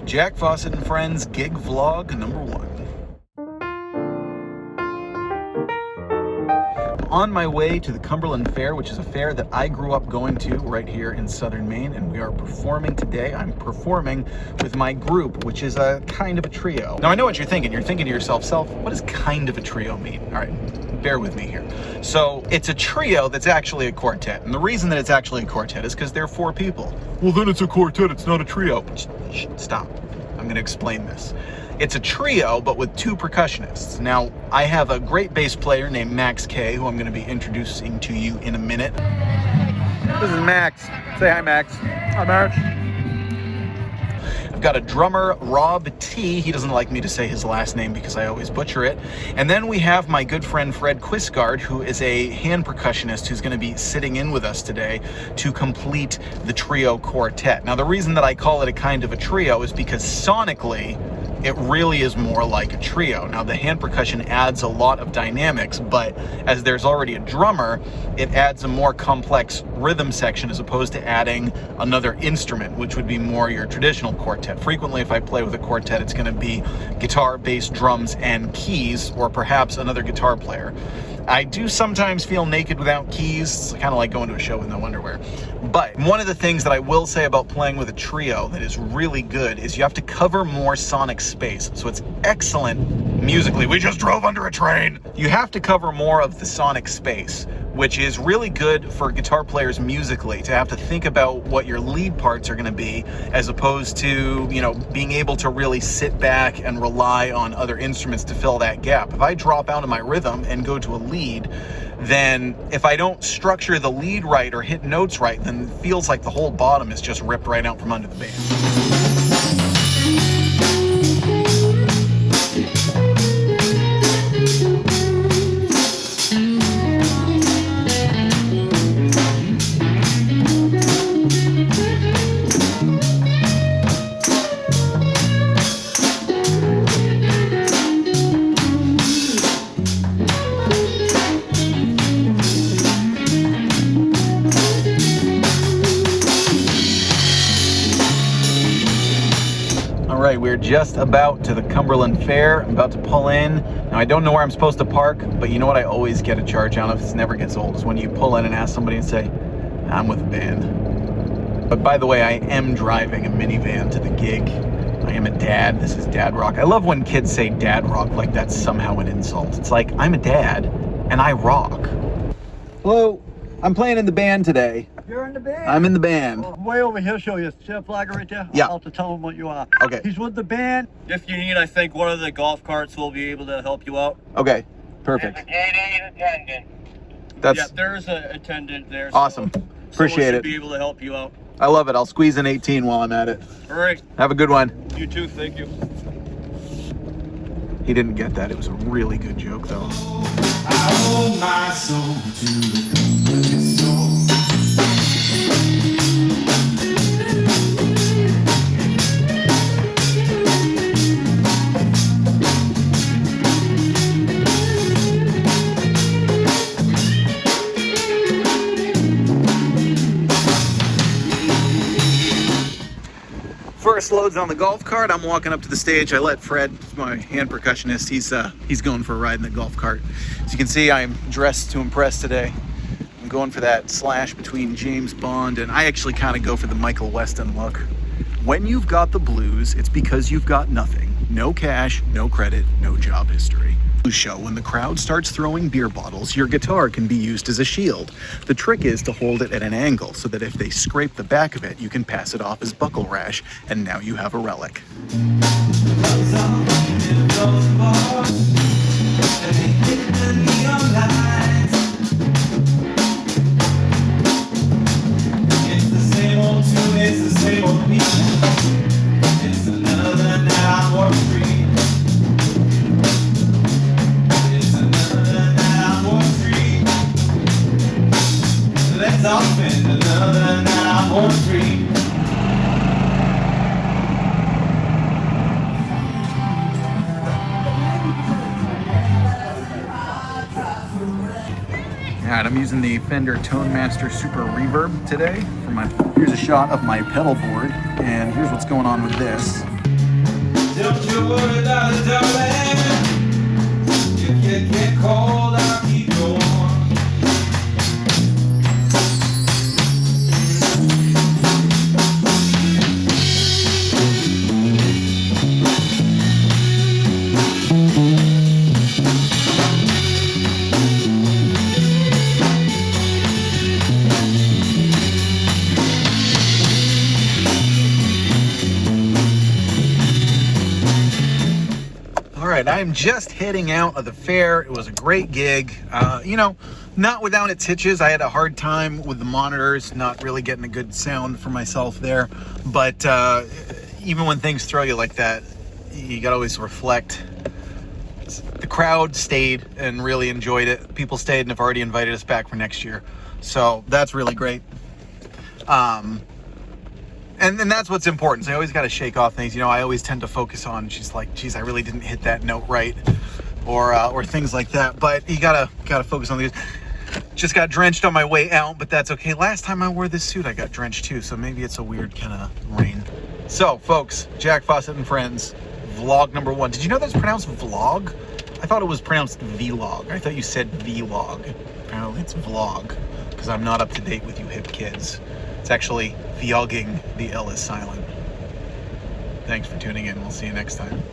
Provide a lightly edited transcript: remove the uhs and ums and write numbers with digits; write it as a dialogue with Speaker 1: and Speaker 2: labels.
Speaker 1: Jack Fossett and Friends gig vlog number 1. On my way to the Cumberland Fair, which is a fair that I grew up going to right here in southern Maine, and we are performing today. I'm performing with my group, which is a kind of a trio. Now I know what you're thinking. You're thinking to yourself, what does kind of a trio mean? All right, bear with me here. So it's a trio that's actually a quartet, and the reason that it's actually a quartet is because there are 4 people. Well, then it's a quartet, it's not a trio. Shh, stop. I'm gonna explain this. It's a trio, but with 2 percussionists. Now, I have a great bass player named Max K, who I'm going to be introducing to you in a minute. This is Max. Say hi, Max. Hi, Max. I've got a drummer, Rob T. He doesn't like me to say his last name because I always butcher it. And then we have my good friend Fred Quisgard, who is a hand percussionist who's going to be sitting in with us today to complete the trio quartet. Now, the reason that I call it a kind of a trio is because sonically, it really is more like a trio. Now, the hand percussion adds a lot of dynamics, but as there's already a drummer, it adds a more complex rhythm section as opposed to adding another instrument, which would be more your traditional quartet. Frequently, if I play with a quartet, it's going to be guitar, bass, drums, and keys, or perhaps another guitar player. I do sometimes feel naked without keys. It's kind of like going to a show with no underwear. But one of the things that I will say about playing with a trio that is really good is you have to cover more sonic space. So it's excellent musically. We just drove under a train. You have to cover more of the sonic space, which is really good for guitar players musically, to have to think about what your lead parts are going to be, as opposed to, being able to really sit back and rely on other instruments to fill that gap. If I drop out of my rhythm and go to a lead, then if I don't structure the lead right or hit notes right, then it feels like the whole bottom is just ripped right out from under the bass. We're just about to the Cumberland Fair. I'm about to pull in. Now, I don't know where I'm supposed to park, but you know what I always get a charge on if this never gets old, is when you pull in and ask somebody and say, I'm with a band. But by the way, I am driving a minivan to the gig. I am a dad. This is dad rock. I love when kids say dad rock like that's somehow an insult. It's like, I'm a dad and I rock. Hello, I'm playing in the band today.
Speaker 2: You're in the band?
Speaker 1: I'm in the band.
Speaker 2: I'm way over here, show you. See that flag right there?
Speaker 1: Yeah.
Speaker 2: I'll have to tell him what you are.
Speaker 1: Okay.
Speaker 2: He's with the band. If you need, I think one of the golf carts will be able to help you out.
Speaker 1: Okay, perfect.
Speaker 3: There's a gate attendant.
Speaker 1: That's
Speaker 2: there's an attendant there.
Speaker 1: awesome.
Speaker 2: So
Speaker 1: Appreciate it.
Speaker 2: Be able to help you out.
Speaker 1: I love it. I'll squeeze in 18 while I'm at it.
Speaker 2: All right.
Speaker 1: Have a good one.
Speaker 2: You too. Thank you.
Speaker 1: He didn't get that. It was a really good joke, though.
Speaker 4: I hold my soul to the soul.
Speaker 1: First loads on the golf cart. I'm walking up to the stage. I let Fred, my hand percussionist, he's going for a ride in the golf cart. As you can see, I'm dressed to impress today. I'm going for that slash between James Bond, and I actually kind of go for the Michael Weston look. When you've got the blues, it's because you've got nothing. No cash, no credit, no job history. Show when the crowd starts throwing beer bottles, your guitar can be used as a shield. The trick is to hold it at an angle so that if they scrape the back of it, you can pass it off as buckle rash, and now you have a relic.
Speaker 4: It's the same old tune, it's the same old beat. It's another night on Wall Street. Let's all spend another night on the street.
Speaker 1: Alright, I'm using the Fender ToneMaster Super Reverb today for here's a shot of my pedal board, and here's what's going on with this.
Speaker 4: worry about it, darling. If you get cold, I'll keep you warm.
Speaker 1: I'm just heading out of the fair. It was a great gig. You know, not without its hitches. I had a hard time with the monitors, not really getting a good sound for myself there. But even when things throw you like that, you gotta always reflect. The crowd stayed and really enjoyed it. People stayed and have already invited us back for next year. So that's really great. And that's what's important. So I always got to shake off things. You know, I always tend to focus on, she's like, geez, I really didn't hit that note right, or things like that. But you gotta focus on these. Just got drenched on my way out, but that's okay. Last time I wore this suit, I got drenched too. So maybe it's a weird kind of rain. So, folks, Jack Fossett and Friends, vlog number 1. Did you know that's pronounced vlog? I thought it was pronounced vlog. I thought you said vlog. Apparently it's vlog, because I'm not up to date with you hip kids. It's actually vlogging. The L is silent. Thanks for tuning in. We'll see you next time.